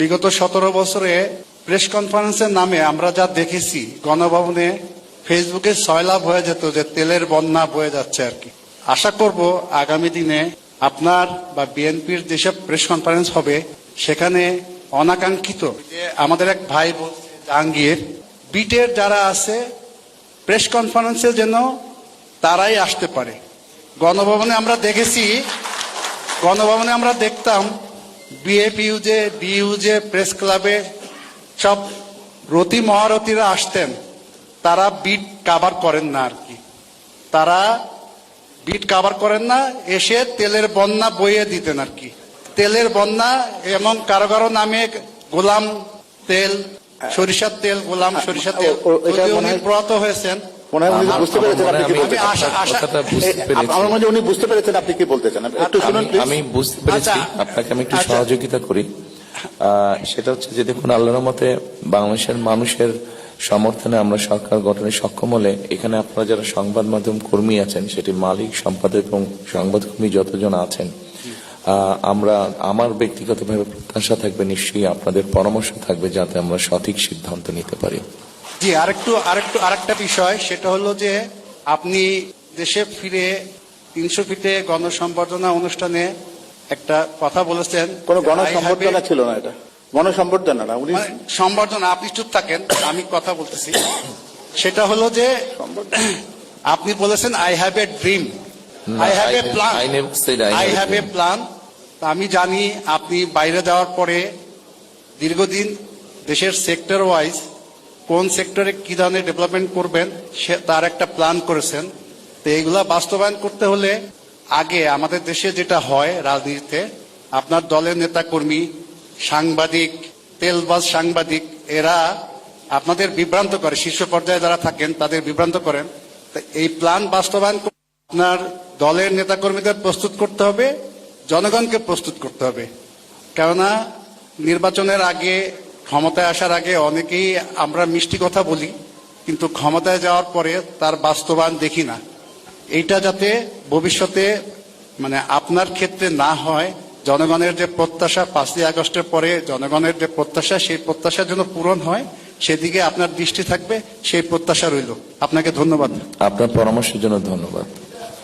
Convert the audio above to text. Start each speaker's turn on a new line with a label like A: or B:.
A: বিগত 17 বছরে প্রেস কনফারেন্সের নামে আমরা যা দেখেছি, গণভবনে ফেসবুকে সয়লাভ হয়ে যেত যে তেলের বন্যা বয়ে যাচ্ছে আর কি। আশা করব আগামী দিনে আপনার বা বিএনপির যেসব প্রেস কনফারেন্স হবে সেখানে অনাকাঙ্ক্ষিত, যে আমাদের এক ভাই বলছে জাহাঙ্গীর, বিটের যারা আছে প্রেস কনফারেন্সে যেন তারাই আসতে পারে। গণভবনে আমরা দেখতাম বিএফইউজে, ডিইউজে, প্রেস ক্লাবে সব রতি মহারথীরা আসতেন, তারা বিট কাভার করেন না আর কি। তারা বিট কাভার করেন না, এসে তেলের বন্যা বইয়ে দিতেন আর কি। তেলের বন্যা, এবং কারো কারো নামে গোলাম তেল, সরিষার তেল, গোলাম সরিষার তেল, উনি প্রয়াত হয়েছেন।
B: বুঝতে পেরেছেন আপনি কি বলতে চান? একটু শুনুন।
C: আমি বুঝতে পেরেছি, আপনাকে আমি একটু সহযোগিতা করি। সেটা হচ্ছে যে দেখুন, আল্লাহর রহমতে বাংলাদেশের মানুষের সমর্থনে আমরা সরকার গঠনে সক্ষম হলে এখানে আপনারা যারা সংবাদ মাধ্যম কর্মী আছেন, সেটি মালিক, সম্পাদক এবং সংবাদকর্মী যতজন আছেন, আমার ব্যক্তিগতভাবে প্রত্যাশা থাকবে নিশ্চয়ই আপনাদের পরামর্শ থাকবে যাতে আমরা সঠিক সিদ্ধান্ত নিতে পারি।
A: জি, আরেকটা বিষয়, সেটা হলো যে আপনি দেশে ফিরে 300 ফিটে গণসম্বর্ধনা অনুষ্ঠানে একটা কথা বলেছেন।
B: কোন গণসম্বর্ধনা ছিল না, এটা গণসম্বর্ধনা না, উনি
A: সম্বর্ধনা। আপনি চুপ থাকেন, আমি কথা বলতেছি। সেটা হলো যে আপনি বলেছেন I have a dream, I have a plan, I have a plan. আমি জানি আপনি বাইরে যাওয়ার পরে দীর্ঘদিন দেশের সেক্টর ওয়াইজ কোন সেক্টরে কি ধরনের ডেভেলপমেন্ট করবেন তার একটা প্ল্যান করেছেন। তো এইগুলা বাস্তবায়ন করতে হলে আগে আমাদের দেশে যেটা হয় রাজনীতিতে, আপনার দলের নেতা কর্মী, সাংবাদিক, তেলবাজ সাংবাদিক, এরা আপনাদের বিভ্রান্ত করে, শীর্ষ পর্যায়ে যারা থাকেন তাদের বিভ্রান্ত করেন। এই প্ল্যান বাস্তবায়ন আপনার দলের নেতা কর্মীদের প্রস্তুত করতে হবে, জনগণকে প্রস্তুত করতে হবে। কেননা নির্বাচনের আগে, ক্ষমতায় আসার আগে অনেকেই আমরা মিষ্টি কথা বলি, কিন্তু ক্ষমতায় যাওয়ার পরে তার বাস্তবায়ন দেখি না। এইটা যাতে ভবিষ্যতে আপনার ক্ষেত্রে না হয়, জনগণের যে প্রত্যাশা 5ই আগস্টের পরে জনগণের যে প্রত্যাশা, সেই প্রত্যাশা যেন পূরণ হয়, সেদিকে আপনার দৃষ্টি থাকবে, সেই প্রত্যাশা রইল। আপনাকে ধন্যবাদ।
C: আপনার পরামর্শের জন্য ধন্যবাদ।